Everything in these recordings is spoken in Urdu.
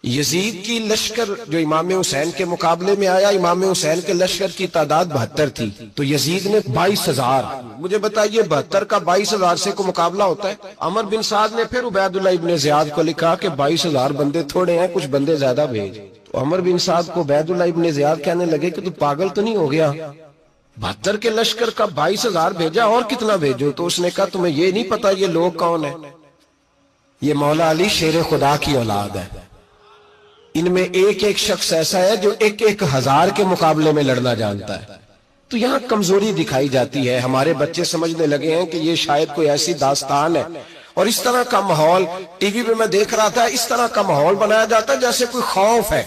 یزید کی لشکر جو امام حسین کے مقابلے میں آیا، امام حسین کے لشکر کی تعداد 72 تھی، تو یزید نے 22,000. مجھے بتائیے 72 کا 22,000 سے کو مقابلہ ہوتا ہے؟ عمر بن سعد نے پھر عبید اللہ ابن زیاد کو لکھا کہ 22,000 بندے تھوڑے ہیں، کچھ بندے زیادہ بھیج. تو عمر بن سعد کو عبید اللہ ابن زیاد کہنے لگے کہ تو پاگل تو نہیں ہو گیا، 72 کے لشکر کا 22,000 بھیجا، اور کتنا بھیجو؟ تو اس نے کہا تمہیں یہ نہیں پتا یہ لوگ کون ہیں؟ یہ مولا علی شیر خدا کی اولاد ہے. ان میں ایک ایک شخص ایسا ہے جو 1,000 کے مقابلے میں لڑنا جانتا ہے. تو یہاں کمزوری دکھائی جاتی ہے. ہمارے بچے سمجھنے لگے ہیں کہ یہ شاید کوئی ایسی داستان ہے، اور اس طرح کا ماحول ٹی وی پہ میں دیکھ رہا تھا، اس طرح کا ماحول بنایا جاتا ہے جیسے کوئی خوف ہے.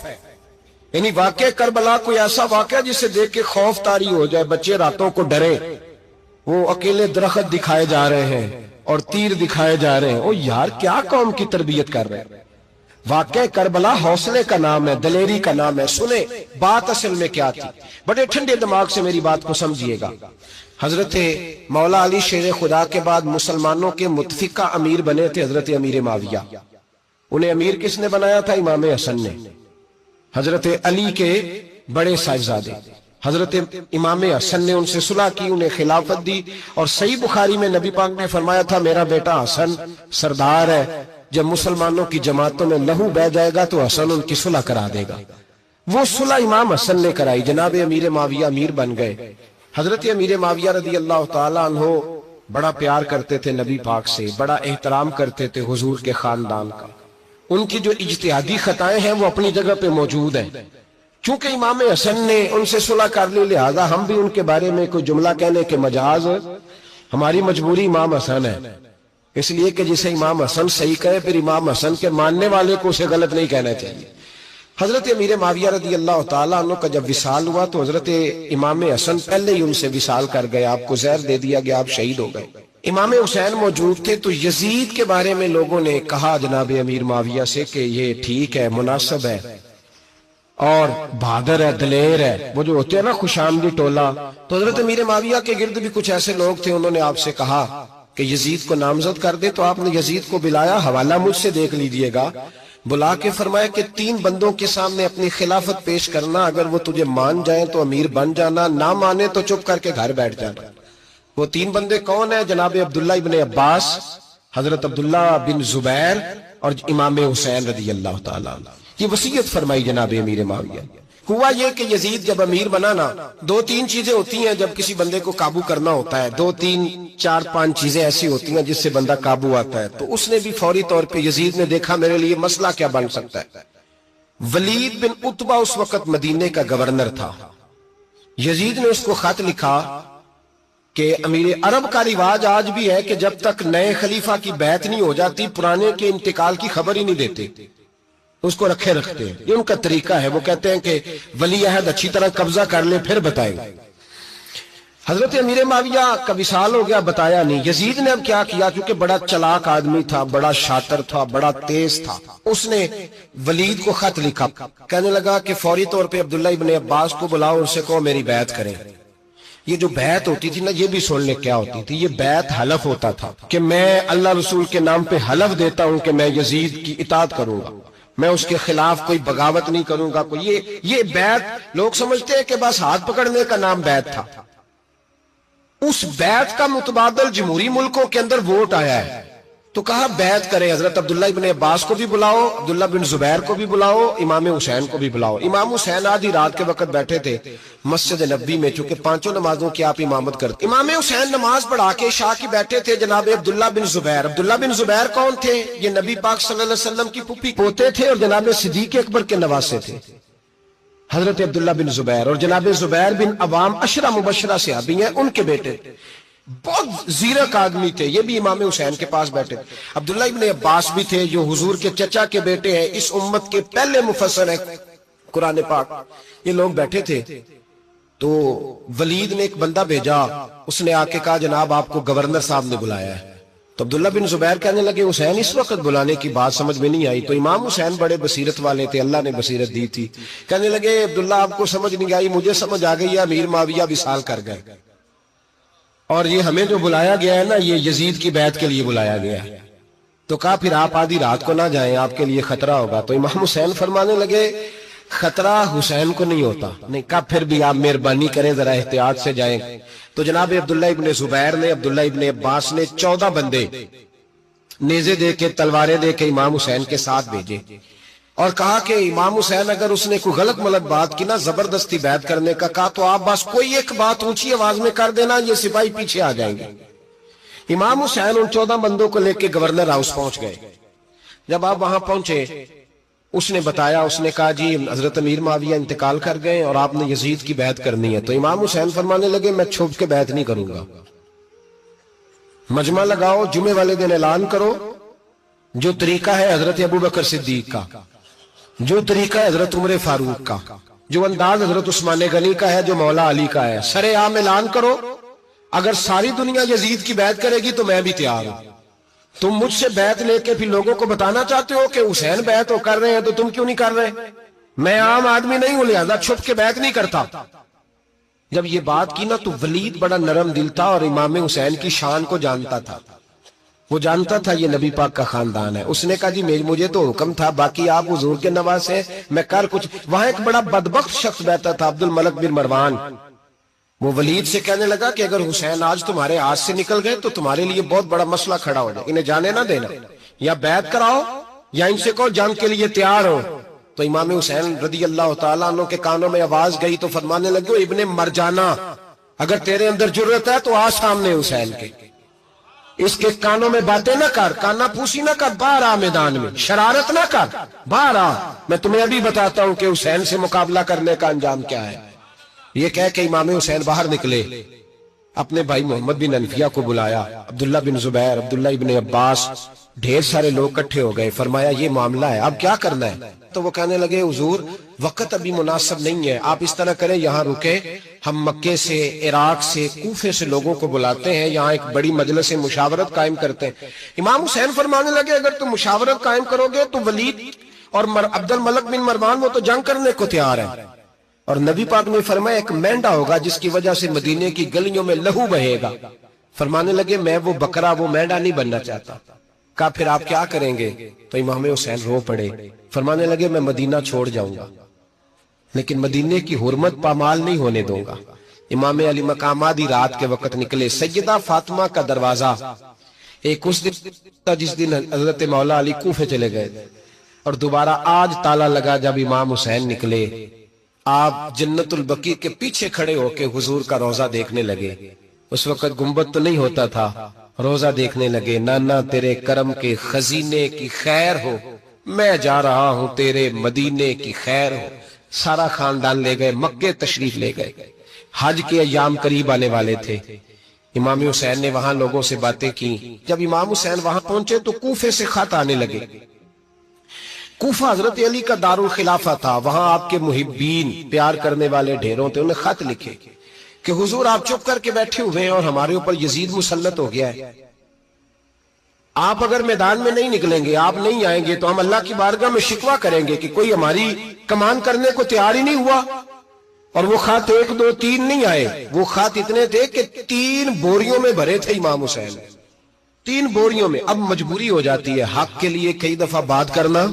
یعنی واقع کربلا کوئی ایسا واقعہ جسے دیکھ کے خوف طاری ہو جائے، بچے راتوں کو ڈرے. وہ اکیلے درخت دکھائے جا رہے ہیں اور تیر دکھائے جا رہے ہیں. او یار، کیا قوم کی تربیت کر رہے ہیں؟ واقع کربلا حوصلے کا نام ہے، دلیری کا نام ہے. سنیں بات اصل میں کیا تھی، بڑے ٹھنڈے دماغ سے میری بات کو سمجھیے گا. حضرت مولا علی شیر خدا کے بعد مسلمانوں کے متفقہ امیر بنے تھے حضرت امیر معاویہ. انہیں امیر کس نے بنایا تھا؟ امام حسن نے. حضرت علی کے بڑے صاحبزادے حضرت امام حسن نے ان سے صلح کی، انہیں خلافت دی. اور صحیح بخاری میں نبی پاک نے فرمایا تھا میرا بیٹا حسن سردار ہے، جب مسلمانوں کی جماعتوں میں لہو بہ جائے گا تو حسن ان کی صلح کرا دے گا. وہ صلح امام حسن نے کرائی، جناب امیر معاویہ امیر بن گئے. حضرت امیر معاویہ رضی اللہ تعالیٰ عنہ بڑا پیار کرتے تھے نبی پاک سے، بڑا احترام کرتے تھے حضور کے خاندان کا. ان کی جو اجتہادی خطائیں ہیں وہ اپنی جگہ پہ موجود ہیں. چونکہ امام حسن نے ان سے صلح کر لی، لہذا ہم بھی ان کے بارے میں کوئی جملہ کہنے کے مجاز، ہماری مجبوری امام حسن ہے. اس لیے کہ جسے امام حسن صحیح کہے پھر امام حسن کے ماننے والے کو اسے غلط نہیں کہنا چاہیے. حضرت امیر معاویہ رضی اللہ تعالیٰ عنہ کا جب وصال ہوا تو حضرت امام حسن پہلے ہی ان سے وصال کر گئے، آپ کو زہر دے دیا گیا، آپ شہید ہو گئے. امام حسین موجود تھے. تو یزید کے بارے میں لوگوں نے کہا جناب امیر معاویہ سے کہ یہ ٹھیک ہے، مناسب ہے اور بہادر ہے، دلیر ہے، وہ جو ہوتے ہیں نا خوش آمدی ٹولہ. تو حضرت امیر معاویہ کے گرد بھی کچھ ایسے لوگ تھے، انہوں نے آپ سے کہا کہ یزید کو نامزد کر دے. تو آپ نے یزید کو بلایا، حوالہ مجھ سے دیکھ لیجئے گا. بلا کے فرمایا کہ 3 بندوں کے سامنے اپنی خلافت پیش کرنا، اگر وہ تجھے مان جائیں تو امیر بن جانا، نہ مانے تو چپ کر کے گھر بیٹھ جانا. وہ 3 بندے کون ہیں؟ جناب عبداللہ ابن عباس، حضرت عبداللہ بن زبیر اور امام حسین رضی اللہ تعالیٰ عنہ. یہ وصیت فرمائی جناب امیر معاویہ. ہوا یہ کہ یزید جب امیر بنا نا، 2-3 چیزیں ہوتی ہیں جب کسی بندے کو قابو کرنا ہوتا ہے، 2-3-4-5 چیزیں ایسی ہوتی ہیں جس سے بندہ قابو آتا ہے. تو اس نے بھی فوری طور پہ یزید نے دیکھا میرے لیے مسئلہ کیا بن سکتا ہے. ولید بن عتبہ اس وقت مدینے کا گورنر تھا. یزید نے اس کو خط لکھا کہ امیر عرب کا رواج آج بھی ہے کہ جب تک نئے خلیفہ کی بیعت نہیں ہو جاتی پرانے کے انتقال کی خبر ہی نہیں دیتے، اس کو رکھے رکھتے ہیں. یہ ان کا طریقہ ہے. وہ کہتے ہیں کہ ولی عہد اچھی طرح قبضہ کر لے پھر بتائیں. حضرت امیر معاویہ کا وصال ہو گیا، بتایا نہیں. یزید نے اب کیا کیا، کیونکہ بڑا چلاک آدمی تھا، بڑا شاطر تھا، بڑا تیز تھا، اس نے ولید کو خط لکھا. کہنے لگا کہ فوری طور پہ عبداللہ ابن عباس کو بلاؤ، اس سے کہو میری بیعت کریں. یہ جو بیعت ہوتی تھی نا، یہ بھی سن لے کیا ہوتی تھی. یہ بیعت حلف ہوتا تھا کہ میں اللہ رسول کے نام پہ حلف دیتا ہوں کہ میں یزید کی اطاعت کروں گا، میں اس کے خلاف کوئی بغاوت نہیں کروں گا. یہ بیعت لوگ سمجھتے ہیں کہ بس ہاتھ پکڑنے کا نام بیعت تھا. اس بیعت کا متبادل جمہوری ملکوں کے اندر ووٹ آیا ہے. تو کہا بیعت کرے. حضرت عبداللہ ابن عباس کو بھی بلاؤ، عبداللہ بن زبیر کو بھی بلاؤ، امام حسین کو بھی بلاؤ. امام حسین آدھی رات کے وقت بیٹھے تھے مسجد نبوی میں، چونکہ 5 نمازوں کی آپ امامت کرتے. امام حسین نماز پڑھا کے عشاء کی بیٹھے تھے. جناب عبداللہ بن زبیر، عبداللہ بن زبیر کون تھے؟ یہ نبی پاک صلی اللہ علیہ وسلم کی پھوپھی پوتے تھے اور جناب صدیق اکبر کے نواسے تھے. حضرت عبداللہ بن زبیر اور جناب زبیر بن عوام عشرہ مبشرہ صحابی ہیں، ان کے بیٹے بہت زیرک آدمی تھے. یہ بھی امام حسین کے پاس بیٹھے. عبداللہ ابن عباس بھی تھے جو حضور کے چچا کے بیٹے ہیں، اس امت کے پہلے مفسر ہیں قرآن پاک. یہ لوگ بیٹھے تھے. تو ولید نے ایک بندہ بھیجا، اس نے آ کے کہا جناب آپ کو گورنر صاحب نے بلایا ہے. تو عبداللہ بن زبیر کہنے لگے حسین اس وقت بلانے کی بات سمجھ میں نہیں آئی. تو امام حسین بڑے بصیرت والے تھے، اللہ نے بصیرت دی تھی. کہنے لگے عبداللہ آپ کو سمجھ نہیں آئی، مجھے سمجھ آ گئی ہے، امیر معاویہ وصال کر گئے، اور یہ ہمیں جو بلایا گیا ہے نا، یہ یزید کی بیعت کے لیے بلایا گیا ہے. تو کہا پھر آپ آدھی رات کو نہ جائیں، آپ کے لیے خطرہ ہوگا۔ تو امام حسین فرمانے لگے خطرہ حسین کو نہیں ہوتا۔ نہیں، کہا پھر بھی آپ مہربانی کریں ذرا احتیاط سے جائیں۔ تو جناب عبداللہ ابن زبیر نے، عبداللہ ابن عباس نے 14 بندے نیزے دے کے، تلواریں دے کے امام حسین کے ساتھ بھیجے اور کہا کہ امام حسین اگر اس نے کوئی غلط ملت بات کی نا، زبردستی بیعت کرنے کا کہا، تو آپ بس کوئی ایک بات اونچی آواز میں کر دینا، یہ سپاہی پیچھے آ جائیں گے۔ امام حسین ان 14 بندوں کو لے کے گورنر ہاؤس پہنچ گئے۔ جب آپ وہاں پہنچے، اس نے بتایا، اس نے کہا جی حضرت امیر معاویہ انتقال کر گئے اور آپ نے یزید کی بیعت کرنی ہے۔ تو امام حسین فرمانے لگے میں چھپ کے بیعت نہیں کروں گا، مجمع لگاؤ، جمعے والے دن اعلان کرو، جو طریقہ ہے حضرت ابوبکر صدیق کا، جو طریقہ ہے حضرت عمر فاروق کا، جو انداز حضرت عثمان غنی کا ہے، جو مولا علی کا ہے، سرے عام اعلان کرو، اگر ساری دنیا یزید کی بیعت کرے گی تو میں بھی تیار ہوں۔ تم مجھ سے بیعت لے کے پھر لوگوں کو بتانا چاہتے ہو کہ حسین بیعت کر رہے ہیں تو تم کیوں نہیں کر رہے؟ میں عام آدمی نہیں ہوں، لہذا چھپ کے بیعت نہیں کرتا۔ جب یہ بات کی نا تو ولید بڑا نرم دل تھا اور امام حسین کی شان کو جانتا تھا، وہ جانتا تھا یہ نبی پاک کا خاندان ہے۔ اس نے کہا جی مجھے تو حکم تھا، باقی آپ حضور کے نواز ہیں، میں کر کچھ۔ وہاں ایک بڑا بدبخت شخص بیٹھا تھا، عبد الملک بن مروان، وہ ولید سے کہنے لگا کہ اگر حسین آج تمہارے ہاتھ سے نکل گئے تو تمہارے لیے بہت بڑا مسئلہ کھڑا ہو جائے، انہیں جانے نہ دینا، یا بیعت کراؤ یا ان سے کہو جنگ کے لیے تیار ہو۔ تو امام حسین رضی اللہ تعالیٰ عنہ کے کانوں میں آواز گئی تو فرمانے لگے ابن مرجانہ، اگر تیرے اندر جرت ہے تو آ سامنے حسین کے، اس کے کانوں میں باتیں نہ کر، کانا پوسی نہ کر، باہر آ میدان میں، شرارت نہ کر، باہر آ، میں تمہیں ابھی بتاتا ہوں کہ حسین سے مقابلہ کرنے کا انجام کیا ہے۔ یہ کہہ کہ امام حسین باہر نکلے، اپنے بھائی محمد بن انفیہ کو بلایا، عبداللہ بن زبیر، عبداللہ ابن عباس، ڈھیر سارے لوگ اکٹھے ہو گئے۔ فرمایا یہ معاملہ ہے، اب کیا کرنا ہے؟ تو وہ کہنے لگے حضور وقت ابھی مناسب نہیں ہے، آپ اس طرح کریں یہاں رکے، ہم مکے سے، عراق سے، کوفے سے لوگوں کو بلاتے ہیں، یہاں ایک بڑی مجلس مشاورت قائم کرتے ہیں۔ امام حسین فرمانے لگے اگر تم مشاورت قائم کرو گے تو ولید اور عبد الملک بن مروان وہ تو جنگ کرنے کو تیار ہے، اور نبی پاک نے فرمایا ایک مینڈا ہوگا جس کی وجہ سے مدینے کی گلیوں میں لہو بہے گا۔ فرمانے لگے میں وہ بکرا، وہ مینڈا نہیں بننا چاہتا۔ کہا پھر آپ کیا کریں گے؟ تو امام حسین رو پڑے، فرمانے لگے میں مدینہ چھوڑ جاؤں گا لیکن مدینے کی حرمت پامال نہیں ہونے دوں گا۔ امام علی مقام آدھی رات کے وقت نکلے، سیدہ فاطمہ کا دروازہ ایک اس دن تھا جس دن حضرت مولا علی کوفے چلے گئے، اور دوبارہ آج تالا لگا جب امام حسین نکلے۔ آپ جنت البقیع کے پیچھے کھڑے ہو کے حضور کا روضہ دیکھنے لگے، اس وقت گنبد تو نہیں ہوتا تھا، روضہ دیکھنے لگے۔ نانا تیرے کرم کے خزینے کی خیر ہو، میں جا رہا ہوں تیرے مدینے کی خیر ہو۔ سارا خاندان لے گئے، مکے تشریف لے گئے، حج کے ایام قریب آنے والے تھے۔ امام حسین نے وہاں لوگوں سے باتیں کی۔ جب امام حسین وہاں پہنچے تو کوفے سے خط آنے لگے۔ کوفہ حضرت علی کا دارالخلافہ تھا، وہاں آپ کے محبین، پیار کرنے والے ڈھیروں تھے، انہیں خط لکھے کہ حضور آپ چپ کر کے بیٹھے ہوئے ہیں اور ہمارے اوپر یزید مسلط ہو گیا ہے، آپ اگر میدان میں نہیں نکلیں گے، آپ نہیں آئیں گے تو ہم اللہ کی بارگاہ میں شکوہ کریں گے کہ کوئی ہماری کمان کرنے کو تیار ہی نہیں ہوا۔ اور وہ خط 1 2 3 نہیں آئے، وہ خط اتنے تھے کہ 3 بوریوں میں بھرے تھے امام حسین، 3 بوریوں میں۔ اب مجبوری ہو جاتی ہے، حق کے لیے کئی دفعہ بات کرنا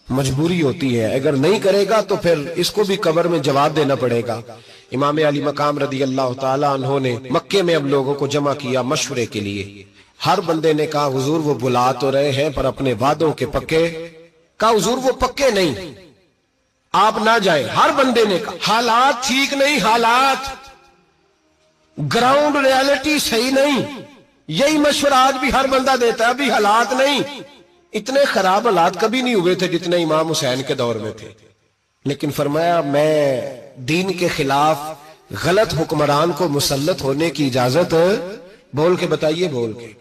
مجبوری ہوتی ہے، اگر نہیں کرے گا تو پھر اس کو بھی قبر میں جواب دینا پڑے گا۔ امام علی مقام رضی اللہ تعالیٰ عنہ نے مکے میں اب لوگوں کو جمع کیا مشورے کے لیے۔ ہر بندے نے کہا حضور وہ بلا تو رہے ہیں پر اپنے وعدوں کے پکے۔ کہا حضور وہ پکے نہیں، آپ نہ جائیں۔ ہر بندے نے کہا حالات ٹھیک نہیں، حالات گراؤنڈ ریالٹی صحیح نہیں، یہی مشورہ آج بھی ہر بندہ دیتا ہے، ابھی حالات نہیں۔ اتنے خراب حالات کبھی نہیں ہوئے تھے جتنے امام حسین کے دور میں تھے، لیکن فرمایا میں دین کے خلاف غلط حکمران کو مسلط ہونے کی اجازت، بول کے بتائیے، بول کے،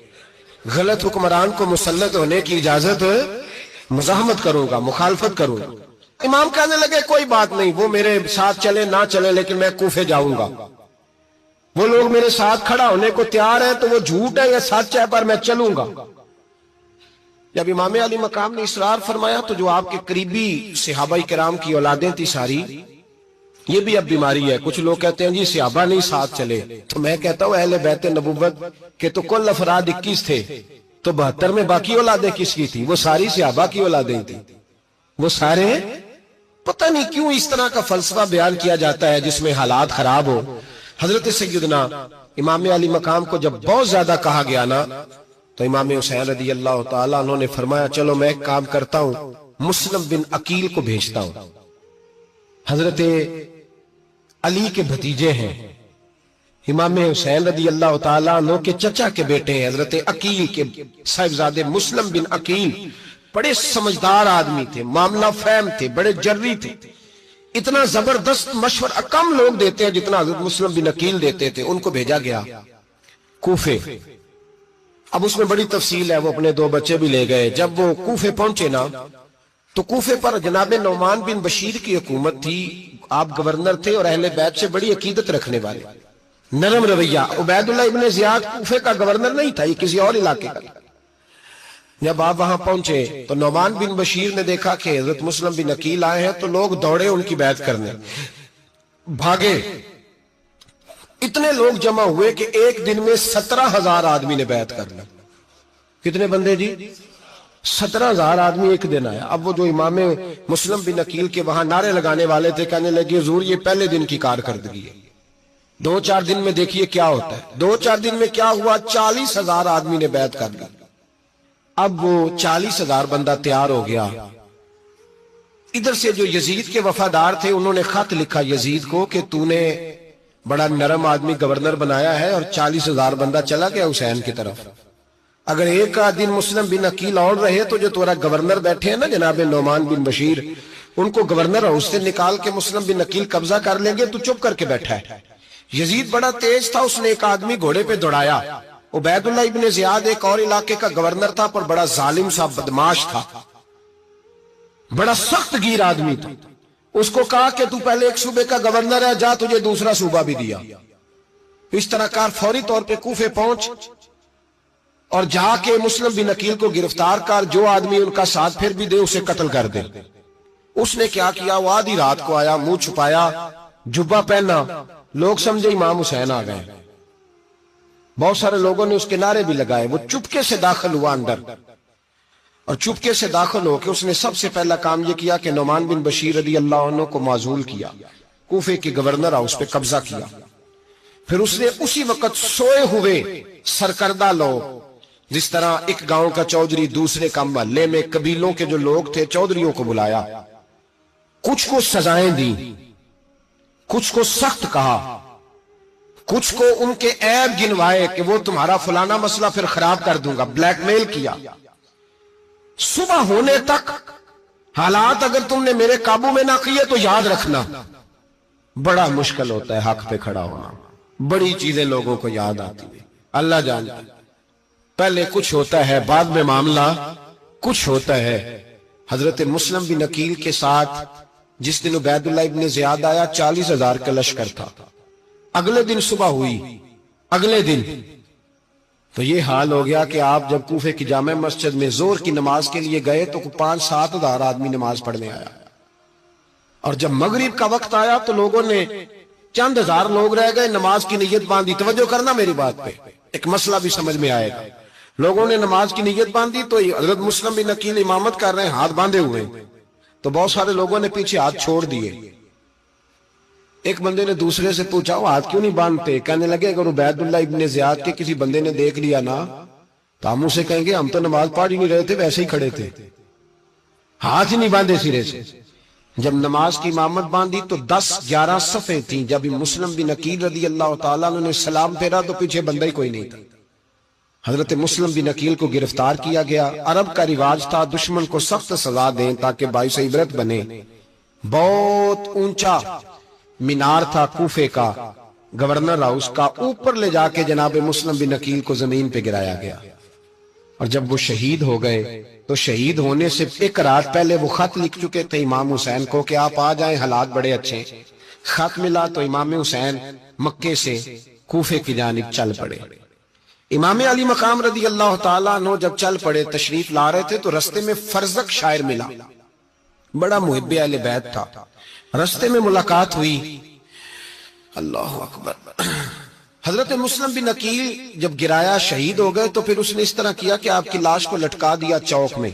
غلط حکمران کو مسلط ہونے کی اجازت مزاحمت کروں گا، مخالفت کروں گا۔ امام کہنے لگے کوئی بات نہیں، وہ میرے ساتھ چلے نہ چلے لیکن میں کوفے جاؤں گا، وہ لوگ میرے ساتھ کھڑا ہونے کو تیار ہے تو وہ جھوٹ ہے یا سچ ہے پر میں چلوں گا۔ جب امام علی مقام نے اصرار فرمایا تو جو آپ کے قریبی صحابہ کرام کی اولادیں تھی ساری، یہ بھی اب بیماری ہے، کچھ لوگ کہتے ہیں جی صحابہ نہیں ساتھ چلے، تو میں کہتا ہوں اہل بیت نبوت کے تو کل افراد 21 تھے، تو 72 میں باقی اولادیں کس کی تھی؟ وہ ساری صحابہ کی اولادیں تھی، وہ سارے پتہ نہیں کیوں اس طرح کا فلسفہ بیان کیا جاتا ہے جس میں حالات خراب ہو۔ حضرت سیدنا امام علی مقام کو جب بہت زیادہ کہا گیا نا تو امام حسین رضی اللہ تعالیٰ انہوں نے فرمایا چلو میں ایک کام کرتا ہوں، مسلم بن عقیل کو بھیجتا ہوں، حضرت علی کے بھتیجے ہیں، امام حسین رضی اللہ تعالیٰ عنہ کے چچا کے بیٹے ہیں، حضرت عقیل کے صاحبزادے مسلم بن عقیل بڑے سمجھدار آدمی تھے، معاملہ فہم تھے، بڑے جری تھے، اتنا زبردست مشورہ کم لوگ دیتے ہیں جتنا حضرت مسلم بن عقیل دیتے تھے۔ ان کو بھیجا گیا کوفے۔ اب اس میں بڑی تفصیل ہے، وہ اپنے 2 بچے بھی لے گئے۔ جب وہ کوفے پہنچے نا تو کوفے پر جناب نعمان بن بشیر کی حکومت تھی، آپ گورنر تھے اور اہل بیت سے بڑی عقیدت رکھنے والے، نرم رویہ۔ عبید اللہ ابن زیاد کوفے کا گورنر نہیں تھا، یہ کسی اور علاقے کا۔ جب آپ وہاں پہنچے تو نعمان بن بشیر نے دیکھا کہ حضرت مسلم بن عقیل آئے ہیں تو لوگ دوڑے ان کی بیعت کرنے، بھاگے، اتنے لوگ جمع ہوئے کہ ایک دن میں 17,000 آدمی نے بیعت کر لی۔ کتنے بندے جی؟ 17,000 آدمی ایک دن آیا۔ اب وہ جو امام مسلم بن عقیل کے وہاں نعرے لگانے والے تھے کہنے لگے حضور یہ پہلے دن کی کارکردگی ہے، 2-4 دن میں دیکھیے کیا ہوتا ہے۔ 2-4 دن میں کیا ہوا؟ 40,000 آدمی نے بیعت کر لی۔ اب وہ 40,000 بندہ تیار ہو گیا۔ ادھر سے جو یزید کے وفادار تھے انہوں نے خط لکھا یزید کو کہ تو نے بڑا نرم آدمی گورنر بنایا ہے اور 40,000 بندہ چلا گیا حسین کی طرف، اگر ایک دن مسلم بن عقیل اور رہے تو جو تمہارا گورنر بیٹھے ہیں نا جناب نعمان بن بشیر، ان کو گورنر ہاؤس سے نکال کے مسلم بن عقیل قبضہ کر لیں گے، تو چپ کر کے بیٹھا ہے۔ یزید بڑا تیز تھا، اس نے ایک آدمی گھوڑے پہ دوڑایا۔ عبید اللہ ابن زیاد ایک اور علاقے کا گورنر تھا پر بڑا ظالم سا بدماش تھا، بڑا سخت گیر آدمی تھا۔ اس کو کہا کہ تو پہلے ایک صوبے کا گورنر ہے، جا تجھے دوسرا صوبہ بھی دیا۔ اس طرح کار فوری طور پہ کوفے پہنچ اور جا کے مسلم بن عقیل کو گرفتار کر، جو آدمی ان کا ساتھ پھر بھی دے اسے قتل کر دے۔ اس نے کیا کیا؟ وہ آدھی رات کو آیا، منہ چھپایا، جبہ پہنا، لوگ سمجھے امام حسین آ گئے۔ بہت سارے لوگوں نے اس کے نعرے بھی لگائے۔ وہ چپکے سے داخل ہوا اندر، اور چپکے سے داخل ہو کے اس نے سب سے پہلا کام یہ کیا کہ نعمان بن بشیر رضی اللہ عنہ کو معزول کیا، کوفے کی گورنر ہاؤس پہ قبضہ کیا۔ پھر اس نے اسی وقت سوئے ہوئے سرکردہ لوگ، جس طرح ایک گاؤں کا چودھری دوسرے کا محلے میں قبیلوں کے جو لوگ تھے چودھریوں کو بلایا، کچھ کو سزائیں دی، کچھ کو سخت کہا، کچھ کو ان کے عیب گنوائے کہ وہ تمہارا فلانا مسئلہ پھر خراب کر دوں گا، بلیک میل کیا۔ صبح ہونے تک حالات اگر تم نے میرے قابو میں نہ کیے تو یاد رکھنا بڑا مشکل ہوتا ہے حق پہ کھڑا ہونا، بڑی چیزیں لوگوں کو یاد آتی ہیں، اللہ جانتا ہے۔ پہلے کچھ ہوتا ہے، بعد میں معاملہ کچھ ہوتا ہے۔ حضرت مسلم بن عقیل کے ساتھ جس دن عبید اللہ ابن زیاد آیا 40,000 کا لشکر تھا۔ اگلے دن صبح ہوئی، اگلے دن تو یہ حال ہو گیا کہ آپ جب کوفے کی جامع مسجد میں زور کی نماز کے لیے گئے تو 5-7 ہزار آدمی نماز پڑھنے آیا، اور جب مغرب کا وقت آیا تو لوگوں نے چند ہزار لوگ رہ گئے، نماز کی نیت باندھی۔ توجہ کرنا میری بات پہ، ایک مسئلہ بھی سمجھ میں آئے گا۔ لوگوں نے نماز کی نیت باندھی تو حضرت مسلم بن عقیل امامت کر رہے ہیں، ہاتھ باندھے ہوئے، تو بہت سارے لوگوں نے پیچھے ہاتھ چھوڑ دیے۔ ایک بندے نے دوسرے سے پوچھا وہ ہاتھ کیوں نہیں باندھتے؟ کہنے لگے اگر عبید اللہ ابن زیاد کے کسی بندے نے دیکھ لیا نا تو ہم اسے کہیں گے ہم تو نماز پڑھ ہی نہیں رہے تھے، ویسے ہی کھڑے تھے، ہاتھ ہی نہیں باندھے سرے سے۔ جب نماز کی امامت باندھی تو 10-11 صفیں تھیں۔ جب مسلم بن عقیل رضی اللہ تعالیٰ عنہ نے سلام پھیرا تو پیچھے بندہ ہی کوئی نہیں تھا۔ حضرت مسلم بن عقیل کو گرفتار کیا گیا۔ عرب کا رواج تھا دشمن کو سخت سزا دیں تاکہ باعث عبرت بنے۔ بہت اونچا مینار تھا کوفے کا، گورنر ہاؤس کا، اوپر لے جا کے جناب مسلم بن عقیل کو زمین پہ گرایا گیا۔ اور جب وہ شہید ہو گئے تو شہید ہونے سے ایک رات پہلے وہ خط لکھ چکے تھے امام حسین کو کہ آپ آ جائیں، حالات بڑے اچھے۔ خط ملا تو امام حسین مکے سے کوفے کی جانب چل پڑے۔ امام علی مقام رضی اللہ تعالیٰ عنہ جب چل پڑے، تشریف لا رہے تھے تو رستے میں فرزق شاعر ملا، بڑا محب اہل بیت تھا۔ رستے میں ملاقات ہوئی، اللہ اکبر، حضرت مسلم بن عقیل جب گرایا شہید ہو گئے تو پھر اس نے اس طرح کیا کہ آپ کی لاش کو لٹکا دیا چوک میں.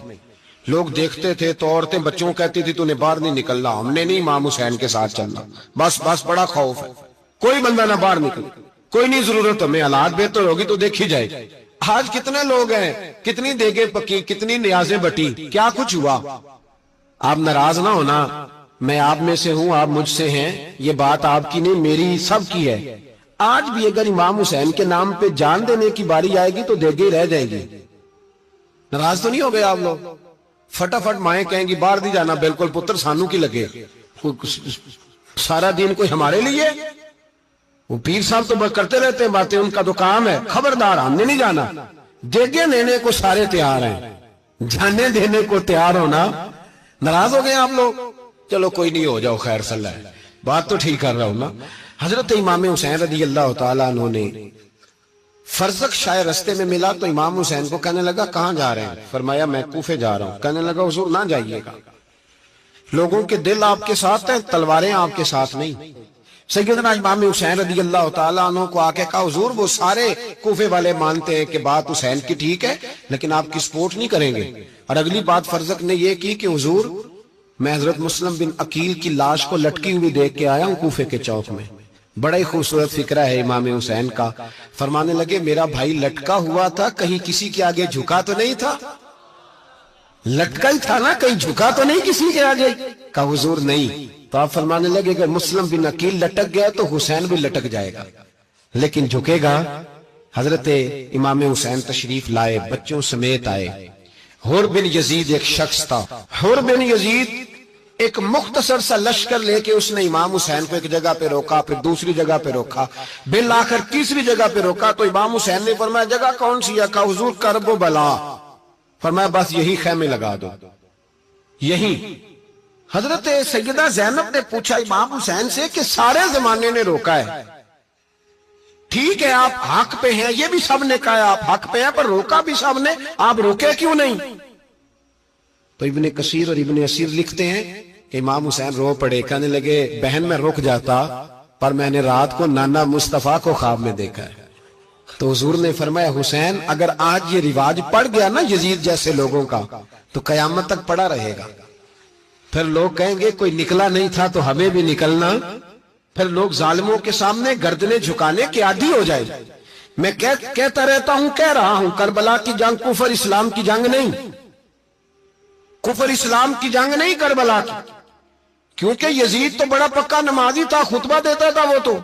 لوگ دیکھتے تھے تو عورتیں بچوں کہتی تھی تو نے باہر نہیں نکلنا, ہم نے نہیں امام حسین کے ساتھ چلنا, بس بڑا خوف ہے, کوئی بندہ نہ باہر نکلے, کوئی نہیں ضرورت, ہمیں حالات بہتر ہوگی تو دیکھی جائے گی. آج کتنے لوگ ہیں, کتنی دیگیں پکی, کتنی نیازیں بٹی, کیا کچھ ہوا. آپ ناراض نہ ہونا, میں آپ میں سے ہوں, آپ مجھ سے ہیں, یہ بات آپ کی نہیں میری سب کی ہے. آج بھی اگر امام حسین کے نام پہ جان دینے کی باری آئے گی تو دیگیں رہ جائے گی. ناراض تو نہیں ہو گئے آپ لوگ؟ فٹافٹ مائیں کہیں گی باہر نہیں جانا, بالکل پتر سانو کی لگے, سارا دن کوئی ہمارے لیے. وہ پیر صاحب تو کرتے رہتے ہیں باتیں, ان کا تو کام ہے, خبردار ہم نے نہیں جانا. دیگیں دینے کو سارے تیار ہیں, جانے دینے کو تیار ہونا. ناراض ہو گئے آپ لوگ؟ چلو کوئی نہیں, ہو جاؤ, خیر صلی اللہ ہے, بات تو ٹھیک کر رہا ہوں نا. حضرت امام حسین رضی اللہ تعالیٰ عنہ نے فرزق شاہ رستے میں ملا تو امام حسین کو کہنے لگا کہاں جا رہے ہیں؟ فرمایا میں کوفے جا رہا ہوں. کہنے لگا حضور نہ جائیے گا, لوگوں کے دل آپ کے ساتھ ہیں, تلواریں آپ کے ساتھ نہیں. سیدنا امام حسین رضی اللہ تعالیٰ عنہ کو آ کے کہا حضور وہ سارے کوفے والے مانتے ہیں کہ بات حسین کی ٹھیک ہے لیکن آپ کی سپورٹ نہیں کریں گے. اور اگلی بات فرزق نے یہ کی کہ حضور میں حضرت مسلم بن عقیل کی لاش کو لٹکی ہوئی دیکھ کے آیا ہوں کوفے کے چوک میں. بڑا ہی خوبصورت فکرہ ہے امام حسین کا. فرمانے لگے میرا بھائی لٹکا ہوا تھا, کہیں کسی کے آگے جھکا تو نہیں تھا؟ لٹکا ہی تھا نا, کہیں جھکا تو نہیں کسی کے آگے؟ کہا حضور نہیں. تو آپ فرمانے لگے کہ مسلم بن عقیل لٹک گیا تو حسین بھی لٹک جائے گا, لیکن جھکے گا. حضرت امام حسین تشریف لائے, بچوں سمیت آئے. حور بن یزید ایک شخص تھا. حور بن یزید ایک مختصر سا لشکر لے کے اس نے امام حسین کو ایک جگہ پہ روکا, پھر دوسری جگہ پہ روکا, بالآخر تیسری جگہ پہ روکا. تو امام حسین نے فرمایا جگہ کون سی ہے؟ کہا حضور کرب و بلا. فرمایا بس یہی خیمے لگا دو, یہی. حضرت سیدہ زینب نے پوچھا امام حسین سے کہ سارے زمانے نے روکا ہے, ٹھیک ہے آپ حق پہ ہیں, یہ بھی سب نے کہا آپ حق پہ ہیں, پر روکا بھی سب نے, آپ روکے کیوں نہیں؟ تو ابن کثیر اور ابن اسیر لکھتے ہیں کہ امام حسین رو پڑے, کہنے لگے بہن میں رک جاتا پر میں نے رات کو نانا مصطفیٰ کو خواب میں دیکھا ہے. تو حضور نے فرمایا حسین اگر آج یہ رواج پڑ گیا نا یزید جیسے لوگوں کا تو قیامت تک پڑا رہے گا. پھر لوگ کہیں گے کوئی نکلا نہیں تھا تو ہمیں بھی نکلنا. پھر لوگ ظالموں کے سامنے گردنیں جھکانے کے عادی ہو جائے. میں کہتا رہتا ہوں, کہہ رہا ہوں, کربلا کی جنگ کفر اسلام کی جنگ نہیں, کفر اسلام کی جنگ نہیں کربلا کی. کیونکہ یزید تو بڑا پکا نمازی تھا, خطبہ دیتا تھا. وہ تو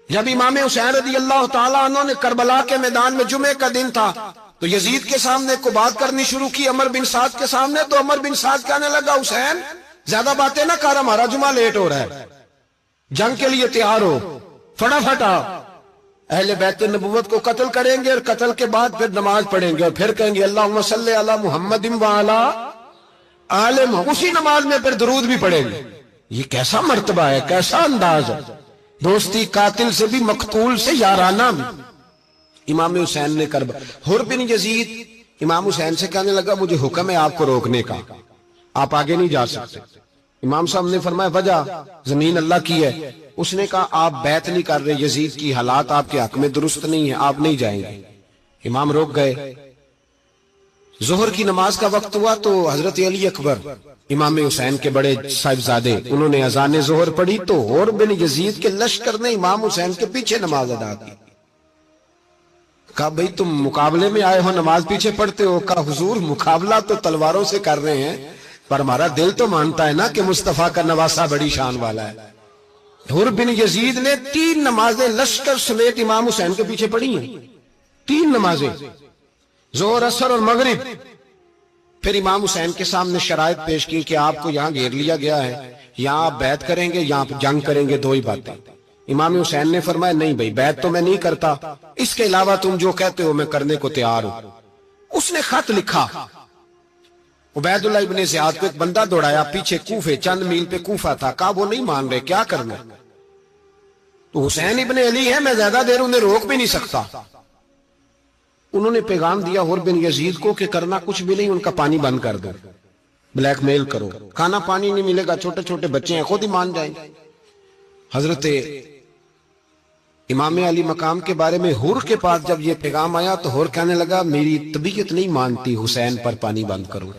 جب امام حسین رضی اللہ تعالیٰ عنہ نے کربلا کے میدان میں جمعے کا دن تھا تو یزید کے سامنے کو بات کرنی شروع کی, عمر بن سعد کے سامنے. تو عمر بن سعد کہنے لگا حسین زیادہ باتیں نہ کر, ہمارا جمعہ لیٹ ہو رہا ہے, جنگ کے لیے تیار ہو, فٹافٹ آ. اہل بیت نبوت کو قتل کریں گے اور قتل کے بعد پھر نماز پڑھیں گے اور پھر کہیں گے اللہم صلی علی محمد وعلی آل محمد, اسی نماز میں پھر درود بھی پڑھیں گے. یہ کیسا مرتبہ ہے, کیسا انداز ہے, دوستی قاتل سے بھی مقتول سے یارانہ بھی. امام حسین نے کربلا. حر بن یزید امام حسین سے کہنے لگا مجھے حکم ہے آپ کو روکنے کا, آپ آگے نہیں جا سکتے. امام صاحب نے فرمایا وجہ زمین اللہ کی ہے. اس نے کہا آپ بیعت نہیں کر رہے, یزید کی حالات آپ کے حق میں درست نہیں ہیں, آپ نہیں جائیں گے. امام روک گئے. ظہر کی نماز کا وقت ہوا تو حضرت علی اکبر امام حسین کے بڑے صاحبزادے انہوں نے اذان ظہر پڑھی تو حور بن یزید کے لشکر نے امام حسین کے پیچھے نماز ادا کی. کہا بھئی تم مقابلے میں آئے ہو, نماز پیچھے پڑھتے ہو؟ کہا حضور مقابلہ تو تلواروں سے کر رہے ہیں پر ہمارا دل تو مانتا ہے نا کہ مصطفیٰ کا نواسہ بڑی شان والا ہے. حر بن یزید نے 3 نمازیں لشکر سمیت امام حسین کے پیچھے پڑھی ہیں, 3 نمازیں, ظہر عصر اور مغرب. پھر امام حسین کے سامنے شرائط پیش کی کہ آپ کو یہاں گھیر لیا گیا ہے, یہاں آپ بیعت کریں گے, یہاں جنگ کریں گے, 2 ہی باتیں. امام حسین نے فرمایا نہیں بھائی بیعت تو میں نہیں کرتا, اس کے علاوہ تم جو کہتے ہو میں کرنے کو تیار ہوں. اس نے خط لکھا, عبید اللہ ابن زیاد کو ایک بندہ دوڑایا پیچھے کوفے, چند میل پہ کوفہ تھا. کہا وہ نہیں مان رہے, کیا کرنا؟ تو حسین ابن علی ہے, میں زیادہ دیر انہیں روک بھی نہیں سکتا. انہوں نے پیغام دیا حر بن یزید کو کہ کرنا کچھ بھی نہیں, ان کا پانی بند کر دو, بلیک میل کرو, کھانا پانی نہیں ملے گا, چھوٹے چھوٹے بچے ہیں, خود ہی مان جائیں. حضرت امام علی مقام کے بارے میں حور کے پاس جب یہ پیغام آیا تو حور کہنے لگا میری طبیعت نہیں مانتی حسین پر پانی بند کروں،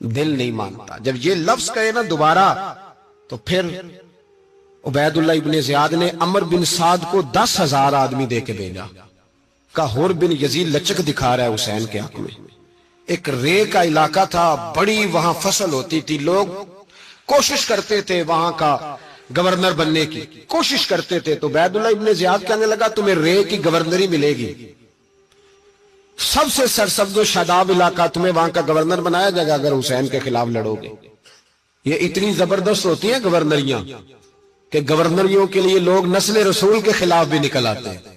دل نہیں مانتا۔ جب یہ لفظ کہے نا دوبارہ تو پھر عبید اللہ ابن زیاد نے عمر بن سعد کو 10,000 آدمی دے کے بھیجا، کہا حور بن یزید لچک دکھا رہا ہے حسین کے حق میں۔ ایک رے کا علاقہ تھا، بڑی وہاں فصل ہوتی تھی، لوگ کوشش کرتے تھے وہاں کا گورنر بننے کی، کوشش کرتے تھے۔ تو عبید اللہ ابن زیاد کہنے لگا تمہیں رے کی گورنری ملے گی، سب سے سرسبز و شاداب علاقہ، تمہیں وہاں کا گورنر بنایا جائے گا اگر حسین کے خلاف لڑو گے۔ یہ اتنی زبردست ہوتی ہیں گورنریاں کہ گورنریوں کے لیے لوگ نسل رسول کے خلاف بھی نکل آتے ہیں،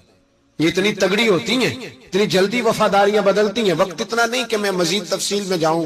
یہ اتنی تگڑی ہوتی ہیں، اتنی جلدی وفاداریاں بدلتی ہیں۔ وقت اتنا نہیں کہ میں مزید تفصیل میں جاؤں،